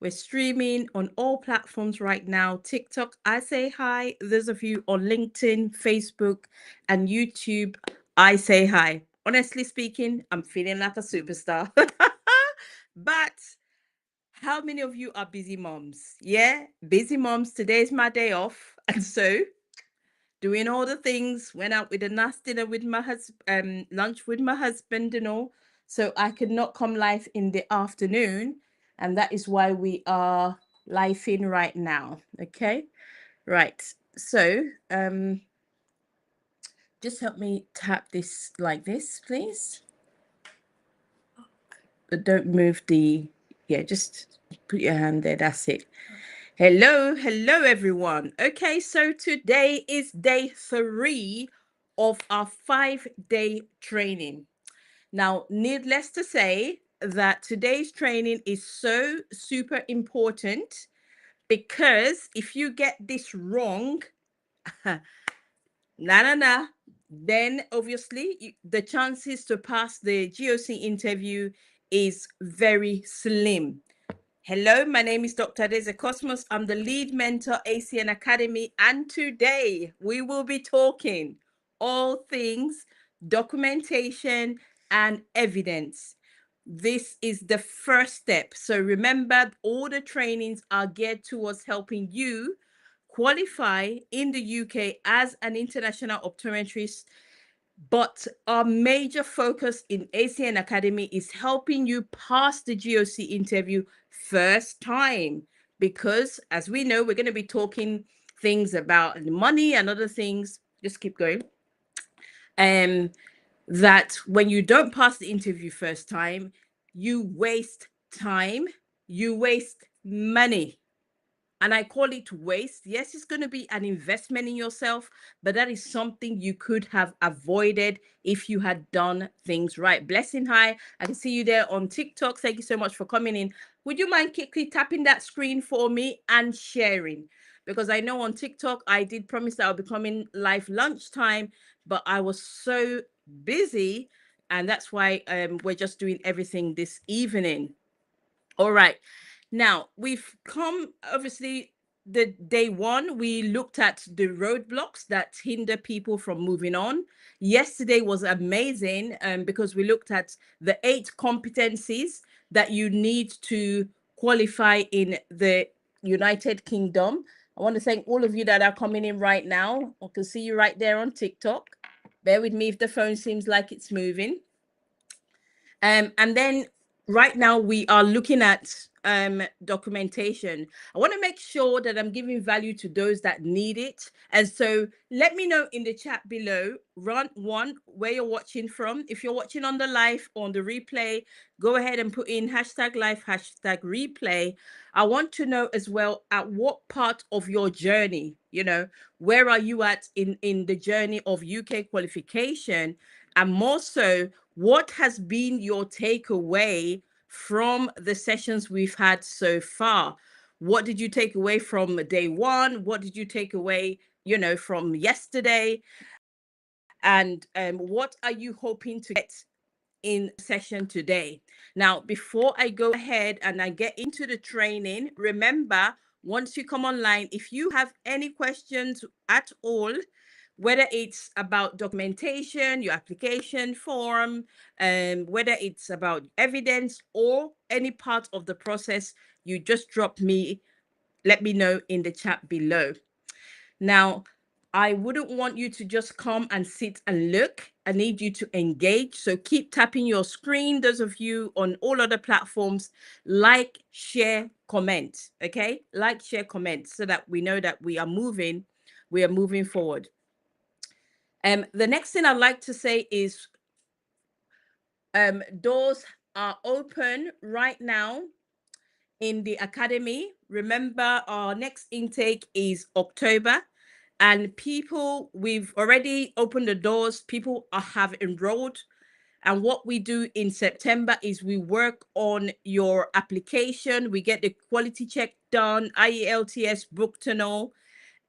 We're streaming on all platforms right now. TikTok, I say hi. Those of you on LinkedIn, Facebook, and YouTube, I say hi. Honestly speaking, I'm feeling like a superstar. But how many of you are busy moms? Yeah, busy moms. Today's my day off. And so doing all the things, went out with a nice dinner with my husband, lunch with my husband and all. So I could not come live in the afternoon. And that is why we are live in right now. Okay. Right. So just help me tap this like this, please. But don't move the, yeah, just put your hand there. That's it. Hello, everyone. Okay, so today is day 3 of our 5-day training. Now, needless to say, that today's training is so super important because if you get this wrong, then obviously the chances to pass the GOC interview is very slim. Hello, my name is Dr. Deze Cosmos. I'm the lead mentor, ACN Academy, and today we will be talking all things documentation and evidence. This is the first step. So remember, all the trainings are geared towards helping you qualify in the UK as an international optometrist, but our major focus in ACN Academy is helping you pass the GOC interview first time. Because as we know, we're going to be talking things about money and other things. Just keep going. That when you don't pass the interview first time, you waste time, you waste money. And I call it waste. Yes, it's going to be an investment in yourself, but that is something you could have avoided if you had done things right. Blessing, hi. I can see you there on TikTok. Thank you so much for coming in. Would you mind quickly tapping that screen for me and sharing? Because I know on TikTok, I did promise that I'll be coming live lunchtime, but I was so busy. And that's why we're just doing everything this evening. All right. Now we've come, obviously, the day one, we looked at the roadblocks that hinder people from moving on. Yesterday was amazing because we looked at the 8 competencies that you need to qualify in the United Kingdom. I want to thank all of you that are coming in right now. I can see you right there on TikTok. Bear with me if the phone seems like it's moving. And then right now we are looking at documentation. I want to make sure that I'm giving value to those that need it. And so let me know in the chat below, run one, where you're watching from. If you're watching on the live or on the replay, go ahead and put in hashtag live, hashtag replay. I want to know as well, at what part of your journey, where are you at in the journey of UK qualification? And more so, what has been your takeaway from the sessions we've had so far? What did you take away from day one? What did you take away, from yesterday? And what are you hoping to get in session today? Now, before I go ahead and I get into the training, remember, once you come online, if you have any questions at all, whether it's about documentation, your application form, whether it's about evidence or any part of the process, you just let me know in the chat below. Now, I wouldn't want you to just come and sit and look. I need you to engage. So keep tapping your screen. Those of you on all other platforms, like, share, comment. Okay? Like, share, comment so that we know that we are moving forward. The next thing I'd like to say is doors are open right now in the academy. Remember, our next intake is October, and we've already opened the doors. People have enrolled. And what we do in September is we work on your application. We get the quality check done, IELTS booked and all.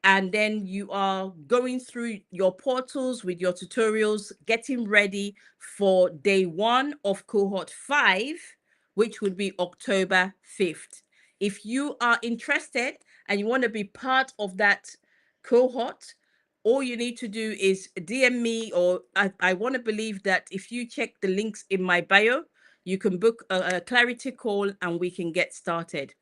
And then you are going through your portals with your tutorials, getting ready for day 1 of cohort 5, which would be October 5th. If you are interested and you want to be part of that cohort, all you need to do is DM me, or I want to believe that if you check the links in my bio, you can book a clarity call and we can get started.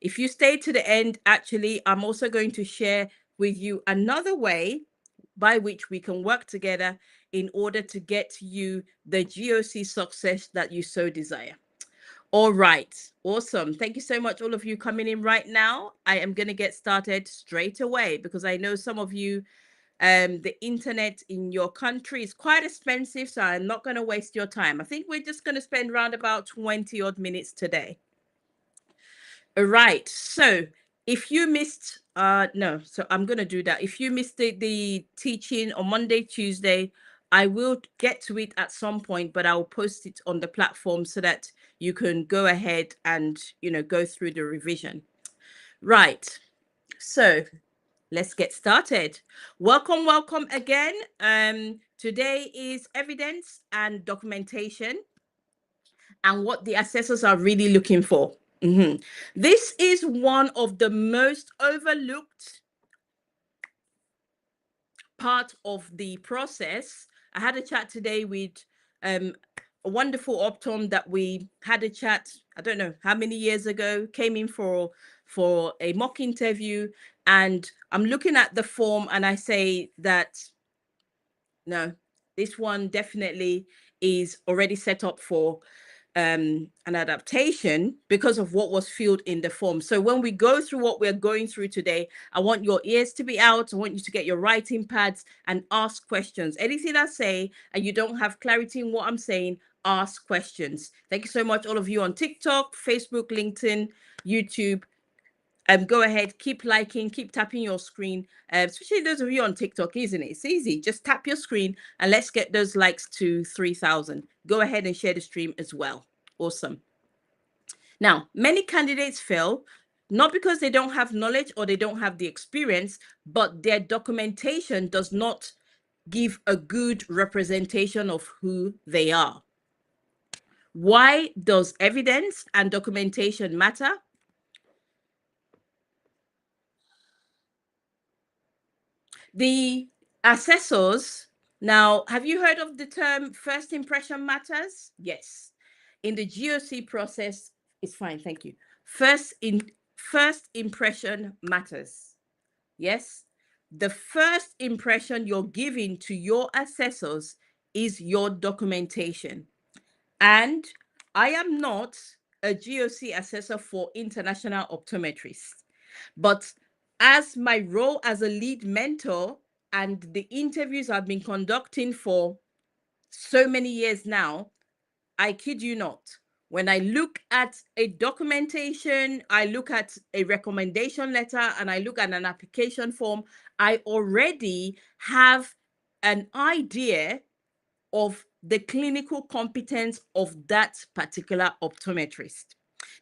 If you stay to the end, actually, I'm also going to share with you another way by which we can work together in order to get you the GOC success that you so desire. All right, awesome. Thank you so much, all of you coming in right now. I am going to get started straight away because I know some of you, the internet in your country is quite expensive, so I'm not going to waste your time. I think we're just going to spend around about 20 odd minutes today. All right, so if you missed, no, so I'm going to do that. If you missed the teaching on Monday, Tuesday, I will get to it at some point, but I'll post it on the platform so that you can go ahead and, go through the revision. Right, so let's get started. Welcome again. Today is evidence and documentation and what the assessors are really looking for. This is one of the most overlooked part of the process. I had a chat today with a wonderful optom that we had a chat, I don't know how many years ago, came in for a mock interview, and I'm looking at the form and I say that no, this one definitely is already set up for an adaptation because of what was filled in the form. So when we go through what we're going through today, I want your ears to be out. I want you to get your writing pads and ask questions. Anything I say and you don't have clarity in what I'm saying, ask questions. Thank you so much, all of you on TikTok, Facebook, LinkedIn, YouTube. Go ahead, keep liking, keep tapping your screen, especially those of you on TikTok, isn't it? It's easy. Just tap your screen and let's get those likes to 3,000. Go ahead and share the stream as well. Awesome. Now, many candidates fail not because they don't have knowledge or they don't have the experience, but their documentation does not give a good representation of who they are. Why does evidence and documentation matter? The assessors, now, have you heard of the term first impression matters? Yes. In the GOC process, it's fine, thank you. First impression matters. Yes. The first impression you're giving to your assessors is your documentation. And I am not a GOC assessor for international optometrists, but as my role as a lead mentor and the interviews I've been conducting for so many years now, I kid you not. When I look at a documentation, I look at a recommendation letter, and I look at an application form, I already have an idea of the clinical competence of that particular optometrist.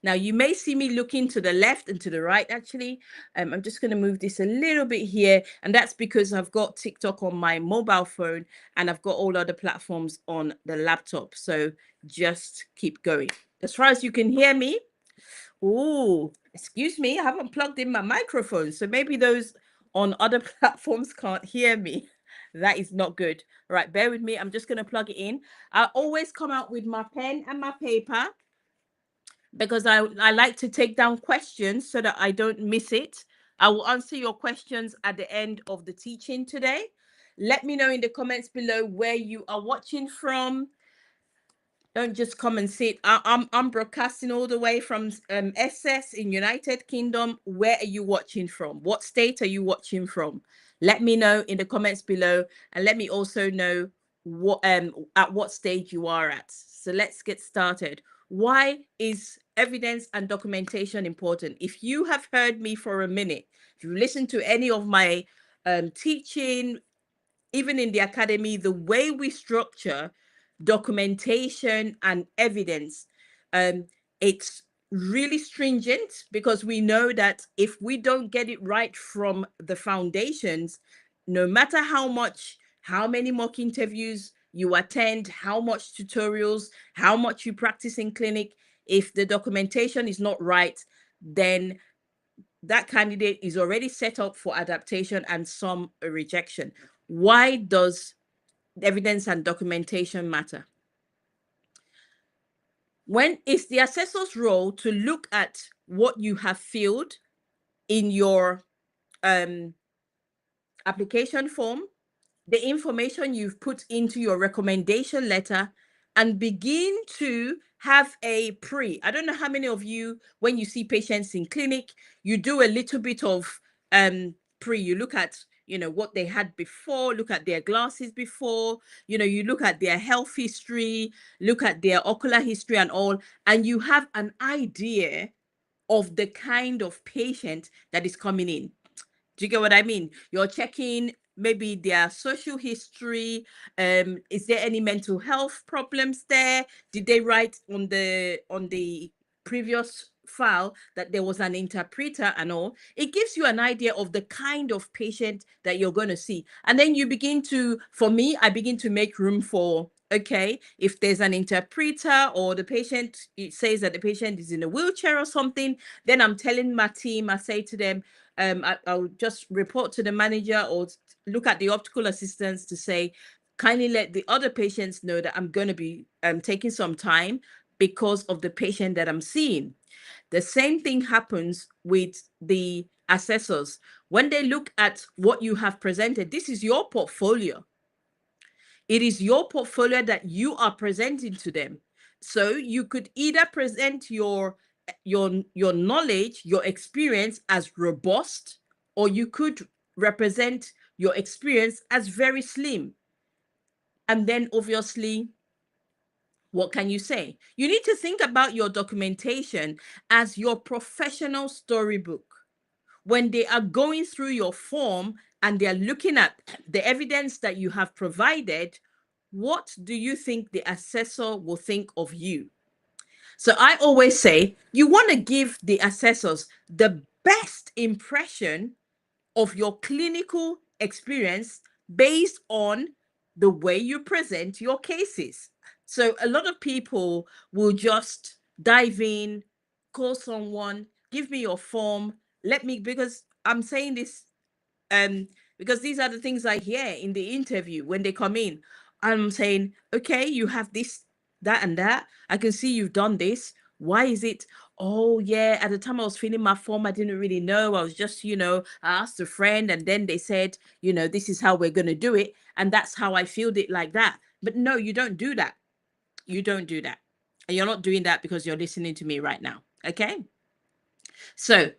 Now, you may see me looking to the left and to the right, actually. I'm just going to move this a little bit here, and that's because I've got TikTok on my mobile phone and I've got all other platforms on the laptop. So just keep going. As far as you can hear me, oh, excuse me, I haven't plugged in my microphone. So maybe those on other platforms can't hear me. That is not good. All right, bear with me. I'm just going to plug it in. I always come out with my pen and my paper because I like to take down questions so that I don't miss it. I will answer your questions at the end of the teaching today. Let me know in the comments below where you are watching from. Don't just come and sit. I'm broadcasting all the way from SS in United Kingdom. Where are you watching from? What state are you watching from? Let me know in the comments below, and let me also know what at what stage you are at. So let's get started. Why is evidence and documentation important? If you have heard me for a minute, if you listen to any of my teaching, even in the academy, the way we structure documentation and evidence, it's really stringent because we know that if we don't get it right from the foundations, no matter how many mock interviews you attend, how much tutorials, how much you practice in clinic, if the documentation is not right, then that candidate is already set up for adaptation and some rejection. Why does evidence and documentation matter? When it's the assessor's role to look at what you have filled in your application form, the information you've put into your recommendation letter, and begin to have a I don't know how many of you, when you see patients in clinic, you do a little bit of you look at, what they had before, look at their glasses before, you look at their health history, look at their ocular history and all, and you have an idea of the kind of patient that is coming in. Do you get what I mean? You're checking maybe their social history. Is there any mental health problems there? Did they write on the previous file that there was an interpreter and all? It gives you an idea of the kind of patient that you're going to see. And then you begin to, for me, I begin to make room for, okay, if there's an interpreter or the patient, it says that the patient is in a wheelchair or something, then I'm telling my team, I say to them, I'll just report to the manager or look at the optical assistants to say, kindly let the other patients know that I'm going to be taking some time because of the patient that I'm seeing. The same thing happens with the assessors. When they look at what you have presented, this is your portfolio. It is your portfolio that you are presenting to them. So you could either present your knowledge, your experience as robust, or you could represent your experience as very slim. And then obviously, what can you say? You need to think about your documentation as your professional storybook. When they are going through your form and they're looking at the evidence that you have provided, what do you think the assessor will think of you? So I always say you want to give the assessors the best impression of your clinical experience based on the way you present your cases. So a lot of people will just dive in, call someone, give me your form, because I'm saying this because these are the things I hear in the interview when they come in. I'm saying, okay, you have this, that, and that. I can see you've done this. Why is it? Oh, yeah, at the time I was filling my form, I didn't really know. I was just, I asked a friend and then they said, this is how we're going to do it. And that's how I filled it like that. But no, you don't do that. You don't do that. And you're not doing that because you're listening to me right now. Okay. So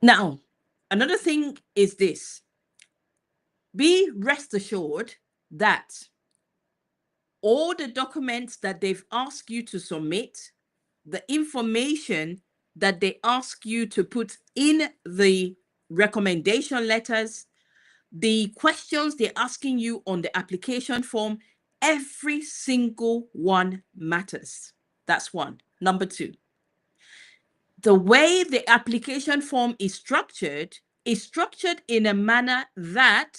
now, another thing is this. Be rest assured that all the documents that they've asked you to submit, the information that they ask you to put in the recommendation letters, the questions they're asking you on the application form, every single one matters. That's one. Number two, the way the application form is structured in a manner that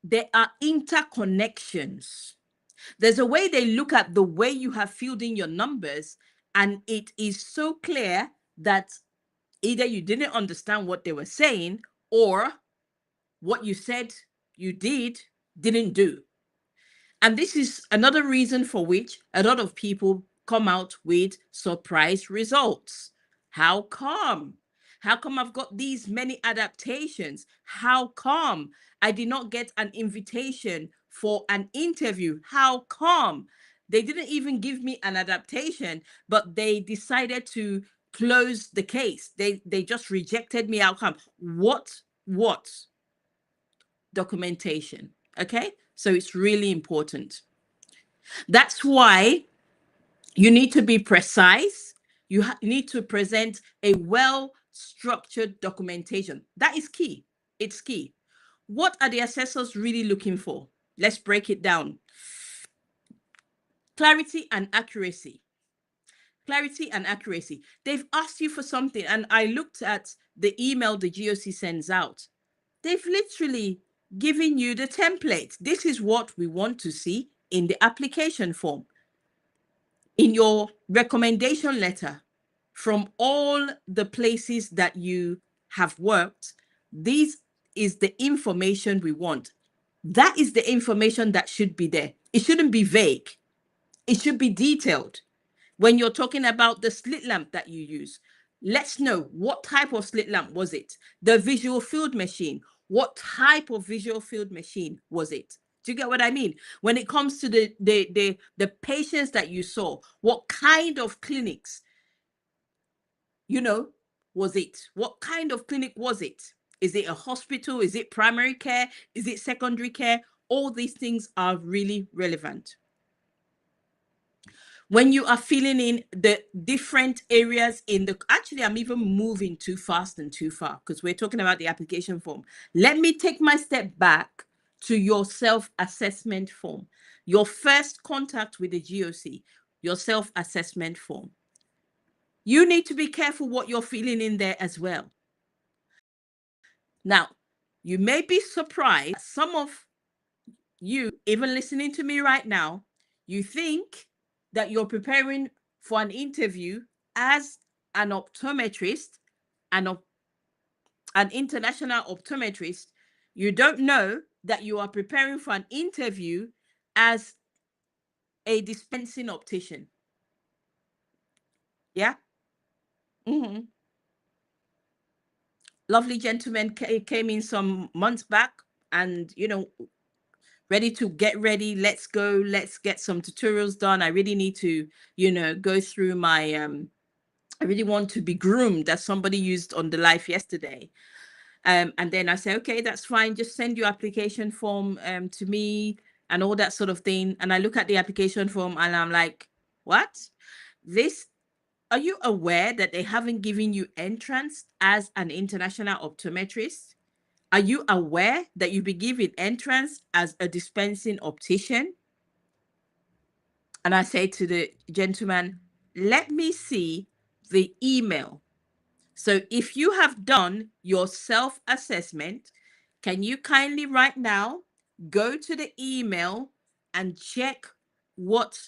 there are interconnections. There's a way they look at the way you have filled in your numbers, and it is so clear that either you didn't understand what they were saying or what you said you didn't do. And this is another reason for which a lot of people come out with surprise results. How come? How come I've got these many adaptations? How come I did not get an invitation for an interview? How come? They didn't even give me an adaptation, but they decided to close the case. They just rejected me. Outcome. What? Documentation. Okay? So it's really important. That's why you need to be precise. You need to present a well-structured documentation. That is key. It's key. What are the assessors really looking for? Let's break it down. Clarity and accuracy. Clarity and accuracy. They've asked you for something, and I looked at the email the GOC sends out. They've literally given you the template. This is what we want to see in the application form. in your recommendation letter from all the places that you have worked, this is the information we want. That is the information that should be there. It shouldn't be vague. It should be detailed. When you're talking about the slit lamp that you use, let's know what type of slit lamp was it? The visual field machine, what type of visual field machine was it? Do you get what I mean? When it comes to the patients that you saw, what kind of clinics, was it? What kind of clinic was it? Is it a hospital? Is it primary care? Is it secondary care? All these things are really relevant. When you are filling in the different areas actually, I'm even moving too fast and too far because we're talking about the application form. Let me take my step back to your self-assessment form. Your first contact with the GOC, your self-assessment form. You need to be careful what you're filling in there as well. Now, you may be surprised, some of you, even listening to me right now, you think that you're preparing for an interview as an optometrist, an international optometrist. You don't know that you are preparing for an interview as a dispensing optician. Yeah. Mm-hmm. Lovely gentleman came in some months back and, ready to get ready. Let's go. Let's get some tutorials done. I really need to, go through my, I really want to be groomed, as somebody used on the live yesterday. And then I say, okay, that's fine. Just send your application form to me and all that sort of thing. And I look at the application form and I'm like, what? Are you aware that they haven't given you entrance as an international optometrist? Are you aware that you'll be given entrance as a dispensing optician? And I say to the gentleman, let me see the email. So if you have done your self-assessment, can you kindly right now go to the email and check what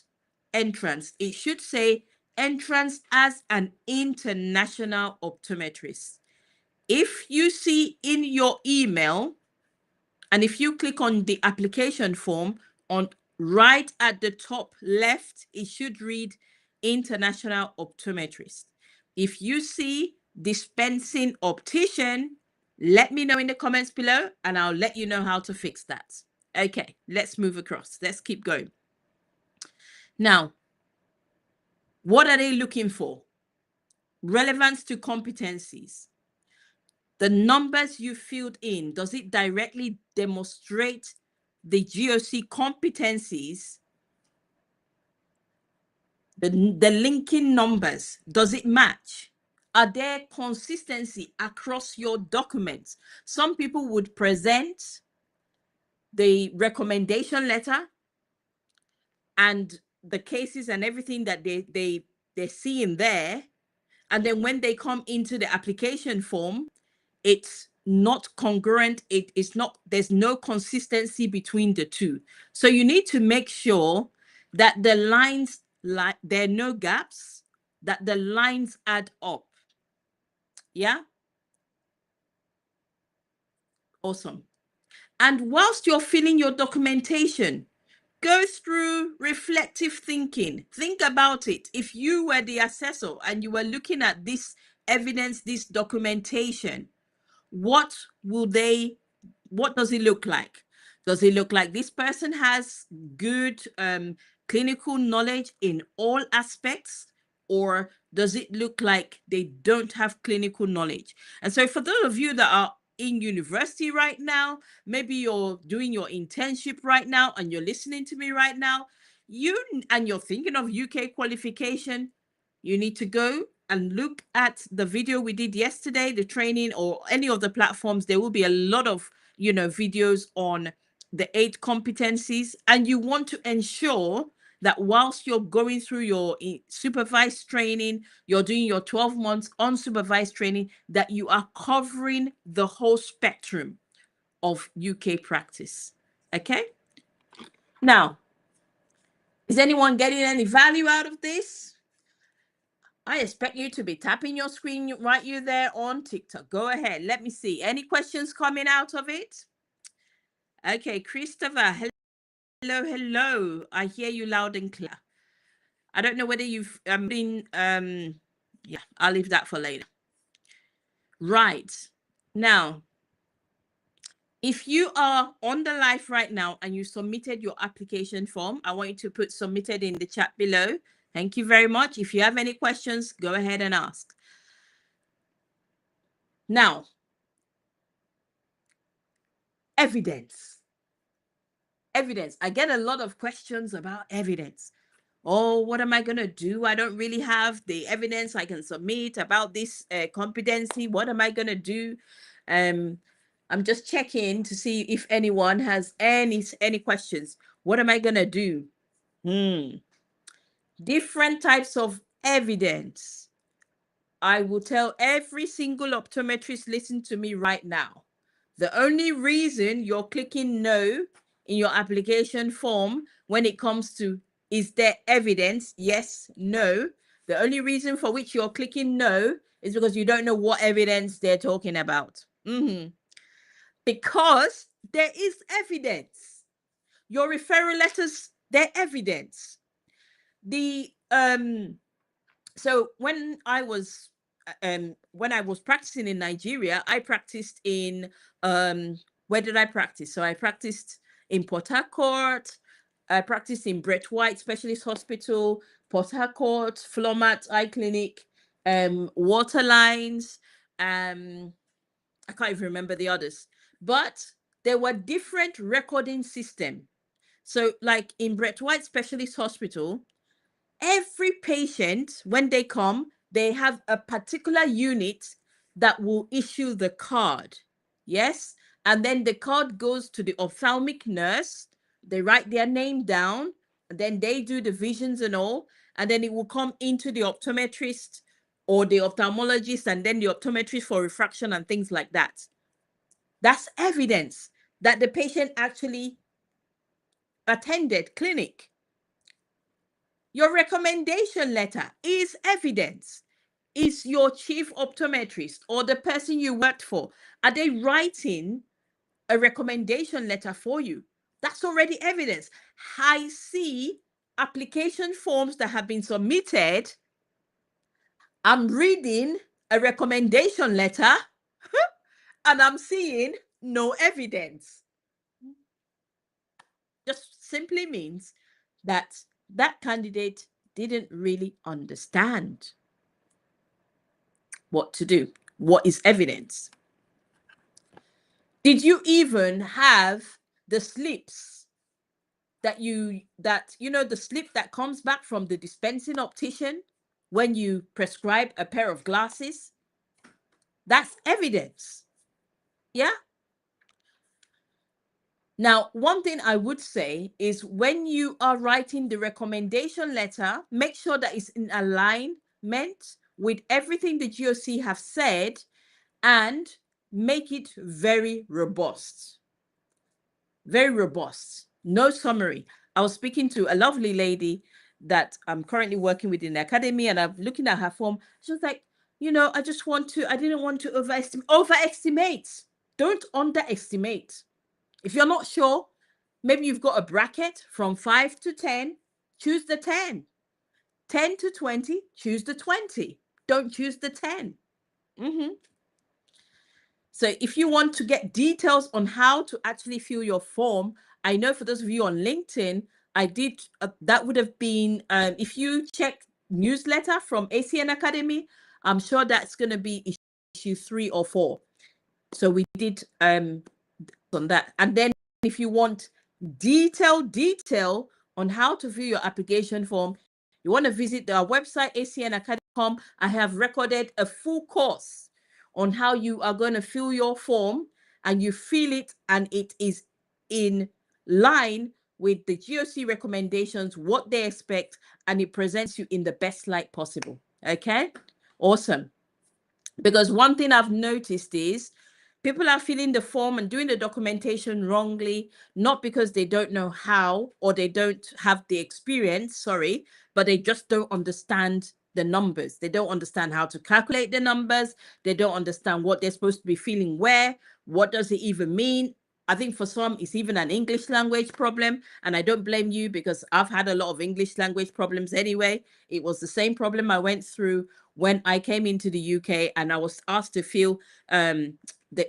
entrance? It should say entrance as an international optometrist. If you see in your email, and if you click on the application form, on right at the top left, it should read international optometrist. If you see dispensing optician, let me know in the comments below and I'll let you know how to fix that. Okay, let's move across. Let's keep going. Now, what are they looking for? Relevance to competencies. The numbers you filled in, does it directly demonstrate the GOC competencies? The linking numbers, does it match? Are there consistency across your documents? Some people would present the recommendation letter and the cases and everything that they see in there. And then when they come into the application form, it's not congruent. It is not, there's no consistency between the two. So you need to make sure that the lines, like there are no gaps, that the lines add up. Yeah. Awesome. And whilst you're filling your documentation, go through reflective thinking. Think about it. If you were the assessor and you were looking at this evidence, this documentation, what does it look like? Does it look like this person has good clinical knowledge in all aspects, or does it look like they don't have clinical knowledge? And so for those of you that are in university right now, maybe you're doing your internship right now and you're listening to me right now, and you're thinking of UK qualification, you need to go and look at the video we did yesterday, the training, or any of the platforms. There will be a lot of, videos on the 8 competencies. And you want to ensure that whilst you're going through your supervised training, you're doing your 12 months unsupervised training, that you are covering the whole spectrum of UK practice. Okay. Now, Is anyone getting any value out of this? I expect you to be tapping your screen right you there on TikTok. Go ahead. Let me see. Any questions coming out of it? Okay, Christopher. Hello, hello. I hear you loud and clear. I don't know whether you've been yeah, I'll leave that for later. Right. Now, if you are on the live right now and you submitted your application form, I want you to put submitted in the chat below. Thank you very much. If you have any questions, go ahead and ask. Now, evidence. Evidence. I get a lot of questions about evidence. Oh, what am I going to do? I don't really have the evidence I can submit about this competency. What am I going to do? I'm just checking to see if anyone has any questions. What am I going to do? Different types of evidence. I will tell every single optometrist, listen to me right now. The only reason you're clicking no in your application form when it comes to is there evidence, yes, no, the only reason for which you're clicking no is because you don't know what evidence they're talking about. Because there is evidence. Your referral letters, they're evidence. So when I was practicing in Nigeria, I practiced in where did I practice? So I practiced in Port Harcourt. I practiced in Brett White Specialist Hospital, Port Harcourt, Flomat Eye Clinic, Waterlines. I can't even remember the others, but there were different recording systems. So, like in Brett White Specialist Hospital, every patient, when they come, they have a particular unit that will issue the card. Yes. And then the card goes to the ophthalmic nurse. They write their name down. And then they do the visions and all. And then it will come into the optometrist or the ophthalmologist and then the optometrist for refraction and things like that. That's evidence that the patient actually attended clinic. Your recommendation letter is evidence. Is your chief optometrist or the person you worked for, are they writing a recommendation letter for you? That's already evidence. I see application forms that have been submitted. I'm reading a recommendation letter and I'm seeing no evidence. Just simply means that that candidate didn't really understand what to do. What is evidence? Did you even have the slips that you know, the slip that comes back from the dispensing optician when you prescribe a pair of glasses? That's evidence. Yeah. Now, one thing I would say is when you are writing the recommendation letter, make sure that it's in alignment with everything the GOC have said and make it very robust. Very robust. No summary. I was speaking to a lovely lady that I'm currently working with in the academy, and I'm looking at her form. She was like, you know, I didn't want to overestimate. Don't underestimate. If you're not sure, maybe you've got a bracket from 5 to 10, choose the 10. 10 to 20, choose the 20. Don't choose the 10. So if you want to get details on how to actually fill your form, I know for those of you on LinkedIn, I did, that would have been, if you check newsletter from ACN Academy, I'm sure that's going to be issue 3 or 4. So we did on that. And then if you want detail on how to fill your application form, you want to visit our website, acnacademy.com. I have recorded a full course on how you are going to fill your form, and you fill it and it is in line with the GOC recommendations, what they expect, and it presents you in the best light possible. Okay, awesome. Because one thing I've noticed is People are filling the form and doing the documentation wrongly, not because they don't know how or they don't have the experience, sorry, but they just don't understand the numbers. They don't understand how to calculate the numbers. They don't understand what they're supposed to be filling where. What does it even mean? I think for some, it's even an English language problem. And I don't blame you, because I've had a lot of English language problems anyway. It was the same problem I went through when I came into the UK and I was asked to fill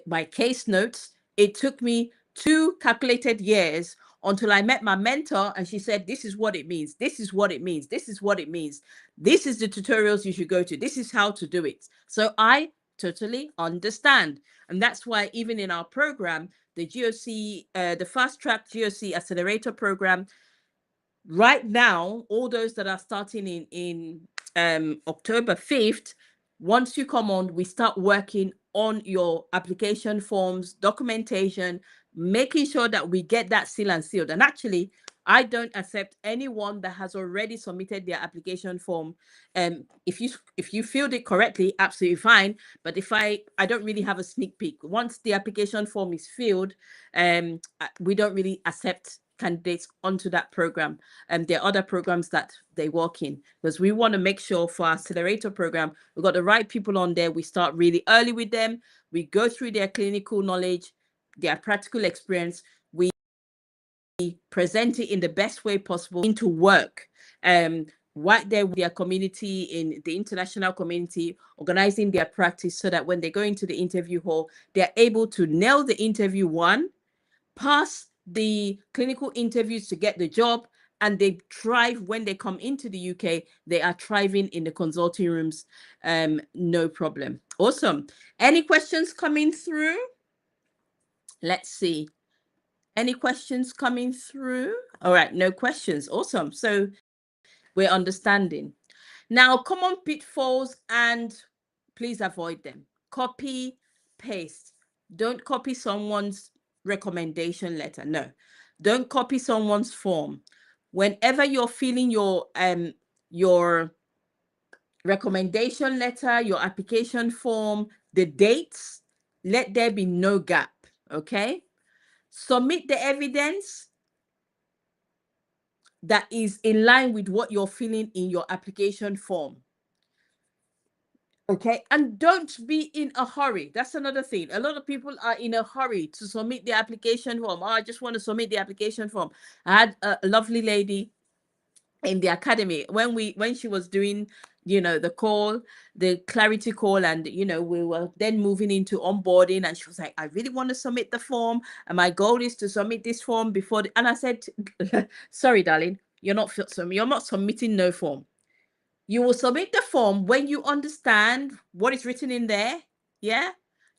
my case notes. It took me 2 calculated years until I met my mentor, and she said, this is what it means. This is what it means. This is what it means. This is the tutorials you should go to. This is how to do it. So I totally understand. And that's why even in our program, the GOC, the fast track GOC accelerator program, right now, all those that are starting in October 5th, once you come on, we start working on your application forms, documentation, making sure that we get that seal and sealed. And actually, I don't accept anyone that has already submitted their application form. If you filled it correctly, absolutely fine. But if I don't really have a sneak peek. Once the application form is filled, we don't really accept candidates onto that program. And there are other programs that they work in, because we want to make sure for our accelerator program, we've got the right people on there. We start really early with them. We go through their clinical knowledge, their practical experience. We present it in the best way possible into work. Right there with their community, in the international community, organizing their practice so that when they go into the interview hall, they're able to nail the interview one, pass the clinical interviews to get the job, and they thrive when they come into the UK. They are thriving in the consulting rooms, no problem. Awesome. Any questions coming through? Let's see. Any questions coming through? All right, no questions. Awesome. So we're understanding. Now, common pitfalls, and please avoid them. Copy, paste. Don't copy someone's recommendation letter. No, don't copy someone's form. Whenever you're filling your recommendation letter, your application form, the dates, let there be no gap. Okay. Submit the evidence that is in line with what you're filling in your application form. Okay, and don't be in a hurry. That's another thing. A lot of people are in a hurry to submit the application form. Oh, I just want to submit the application form. I had a lovely lady in the academy when she was doing, the clarity call, and we were then moving into onboarding, and she was like, I really want to submit the form, and my goal is to submit this form before and I said, sorry darling, you're not submitting no form. You will submit the form when you understand what is written in there. Yeah,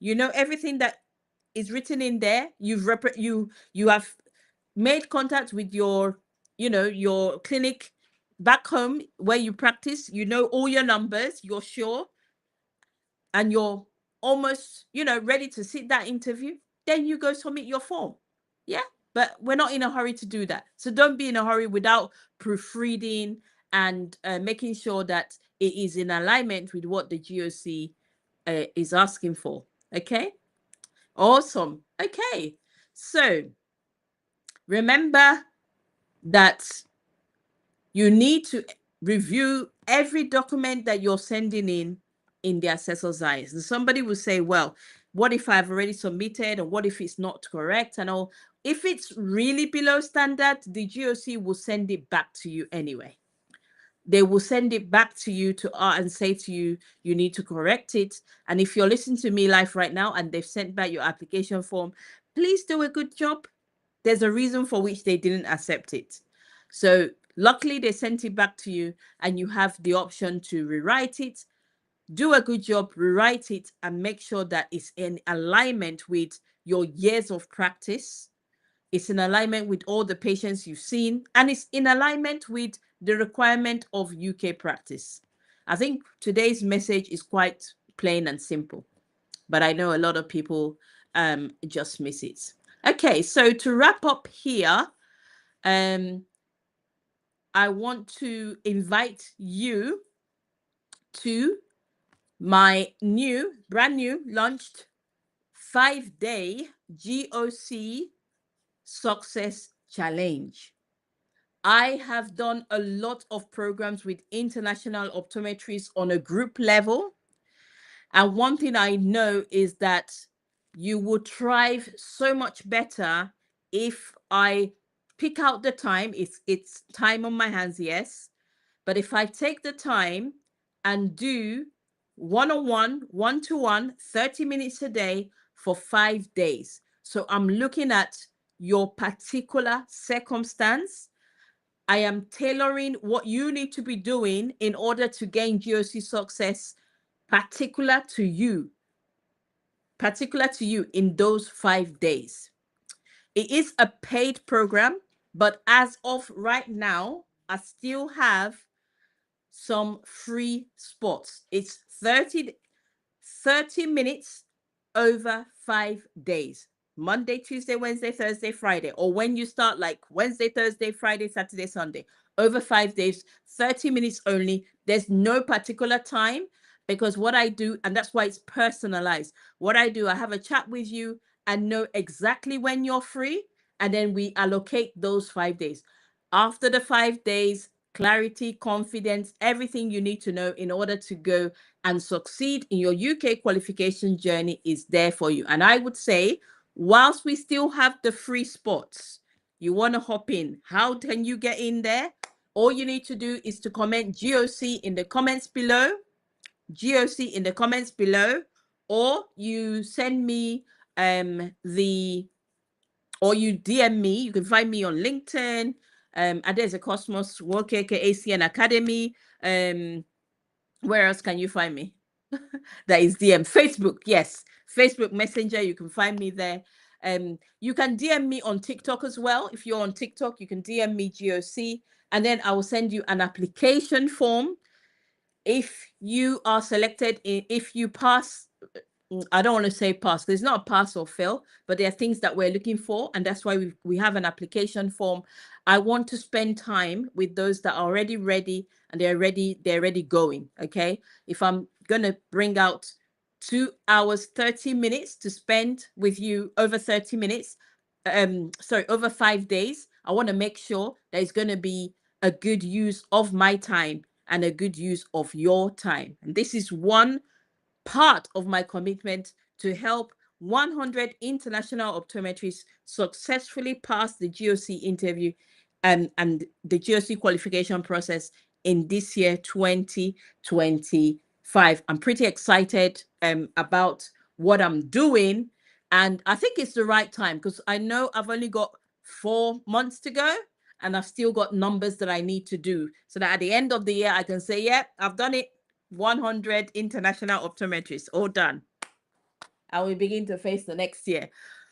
everything that is written in there. You have made contact with your clinic back home where you practice. You know all your numbers. You're sure, and you're almost ready to sit that interview. Then you go submit your form. Yeah, but we're not in a hurry to do that. So don't be in a hurry without proofreading and making sure that it is in alignment with what the GOC is asking for. Okay, awesome. Okay, so remember that you need to review every document that you're sending in the assessor's eyes. And somebody will say, well, what if I've already submitted, or what if it's not correct and all? If it's really below standard, the GOC will send it back to you anyway. They will send it back to you and say to you, you need to correct it. And if you're listening to me live right now and they've sent back your application form, please do a good job. There's a reason for which they didn't accept it. So luckily they sent it back to you, and you have the option to rewrite it. Do a good job, rewrite it, and make sure that it's in alignment with your years of practice. It's in alignment with all the patients you've seen, and it's in alignment with the requirement of UK practice. I think today's message is quite plain and simple, but I know a lot of people just miss it. Okay, so to wrap up here, I want to invite you to my brand new launched 5-day GOC Success Challenge. I have done a lot of programs with international optometrists on a group level. And one thing I know is that you would thrive so much better if I pick out the time. It's time on my hands, yes. But if I take the time and do one-on-one, one-to-one, 30 minutes a day for 5 days. So I'm looking at your particular circumstance. I am tailoring what you need to be doing in order to gain GOC success particular to you in those 5 days. It is a paid program, but as of right now, I still have some free spots. It's 30 minutes over 5 days. Monday, Tuesday, Wednesday, Thursday, Friday, or when you start, like Wednesday, Thursday, Friday, Saturday, Sunday, over 5 days, 30 minutes only. There's no particular time, because what I do, and that's why it's personalized, what I do, I have a chat with you and know exactly when you're free, and then we allocate those 5 days. After the 5 days, clarity, confidence, everything you need to know in order to go and succeed in your UK qualification journey is there for you. And I would say, whilst we still have the free spots, you want to hop in. How can you get in there? All you need to do is to comment GOC in the comments below, GOC in the comments below, or you send me or you DM me. You can find me on LinkedIn, Adeze Cosmos, WorkAK ACN Academy. Where else can you find me? That is DM. Facebook, yes. Facebook Messenger, you can find me there. You can DM me on TikTok as well. If you're on TikTok, you can DM me GOC, and then I will send you an application form. If you are selected, if you pass, I don't want to say pass. There's not a pass or fail, but there are things that we're looking for, and that's why we have an application form. I want to spend time with those that are already ready and they're ready going. Okay, if I'm gonna bring out 2 hours 30 minutes to spend with you over 30 minutes, over 5 days, I want to make sure that it's going to be a good use of my time and a good use of your time. And this is one part of my commitment to help 100 international optometrists successfully pass the GOC interview and the GOC qualification process in this year, 2025. I'm pretty excited about what I'm doing. And I think it's the right time, because I know I've only got 4 months to go, and I've still got numbers that I need to do, so that at the end of the year, I can say, yeah, I've done it. 100 international optometrists, all done. And we begin to face the next year.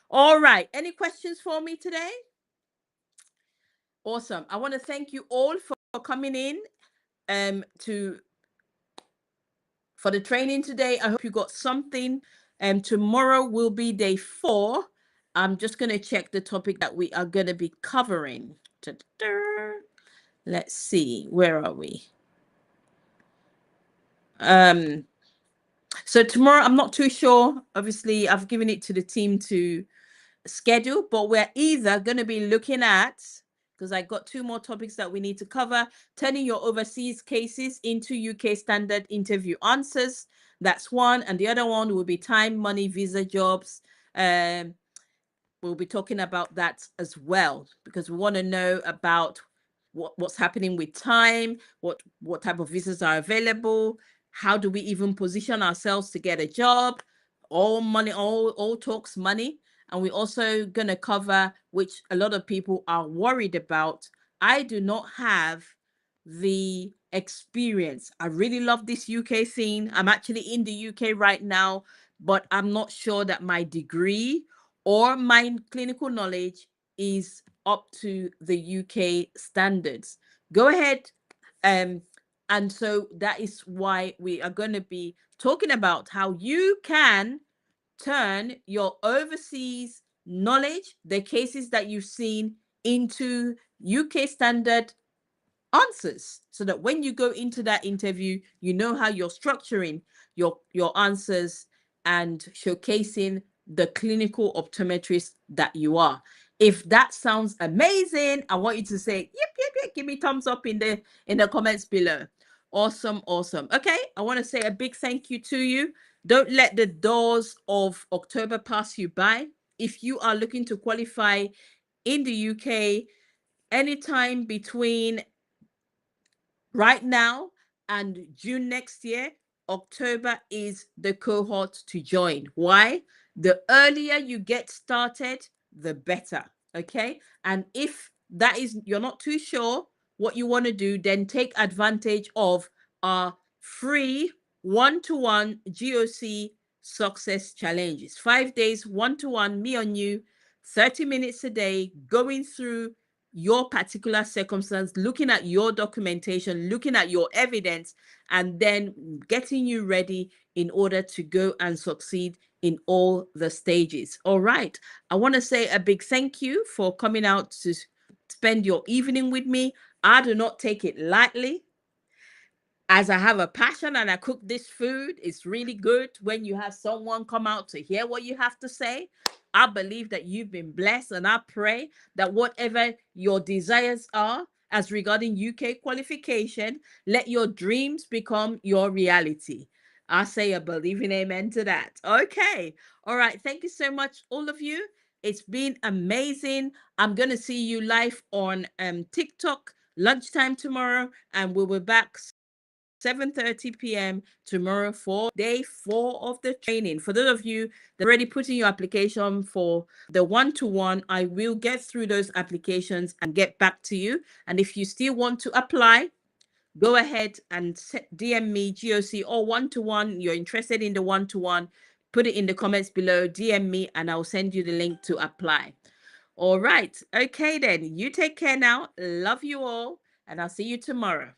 All right. Any questions for me today? Awesome. I want to thank you all for coming in for the training today. I hope you got something. Tomorrow will be day 4. I'm just going to check the topic that we are going to be covering. Let's see. Where are we? So tomorrow, I'm not too sure. Obviously, I've given it to the team to schedule, but we're either going to be looking at, because I got 2 more topics that we need to cover, turning your overseas cases into UK standard interview answers. That's one. And the other one will be time, money, visa, jobs. We'll be talking about that as well, because we want to know about what's happening with time, what type of visas are available, how do we even position ourselves to get a job. All money, all talks money. And we're also going to cover, which a lot of people are worried about. I do not have the experience. I really love this UK scene. I'm actually in the UK right now, but I'm not sure that my degree or my clinical knowledge is up to the UK standards. Go ahead. And so that is why we are going to be talking about how you can turn your overseas knowledge, the cases that you've seen, into UK standard answers, so that when you go into that interview, you know how you're structuring your answers and showcasing the clinical optometrist that you are. If that sounds amazing, I want you to say, yep, give me thumbs up in the comments below. Awesome, awesome. Okay, I want to say a big thank you to you. Don't let the doors of October pass you by. If you are looking to qualify in the UK anytime between right now and June next year, October is the cohort to join. Why? The earlier you get started, the better. Okay. And if that is, you're not too sure what you want to do, then take advantage of our free one-to-one GOC success challenges. 5 days, one-to-one, me on you, 30 minutes a day, going through your particular circumstance, looking at your documentation, looking at your evidence, and then getting you ready in order to go and succeed in all the stages. All right. I want to say a big thank you for coming out to spend your evening with me. I do not take it lightly, as I have a passion and I cook this food. It's really good when you have someone come out to hear what you have to say. I believe that you've been blessed, and I pray that whatever your desires are as regarding UK qualification, let your dreams become your reality. I say a believing amen to that. Okay. All right. Thank you so much, all of you. It's been amazing. I'm going to see you live on TikTok lunchtime tomorrow, and we'll be back 7:30 p.m. tomorrow for day 4 of the training. For those of you that already put in your application for the one-to-one, I will get through those applications and get back to you. And if you still want to apply, go ahead and DM me GOC or one-to-one. You're interested in the one-to-one, put it in the comments below, DM me, and I'll send you the link to apply. All right. Okay, then. You take care now. Love you all, and I'll see you tomorrow.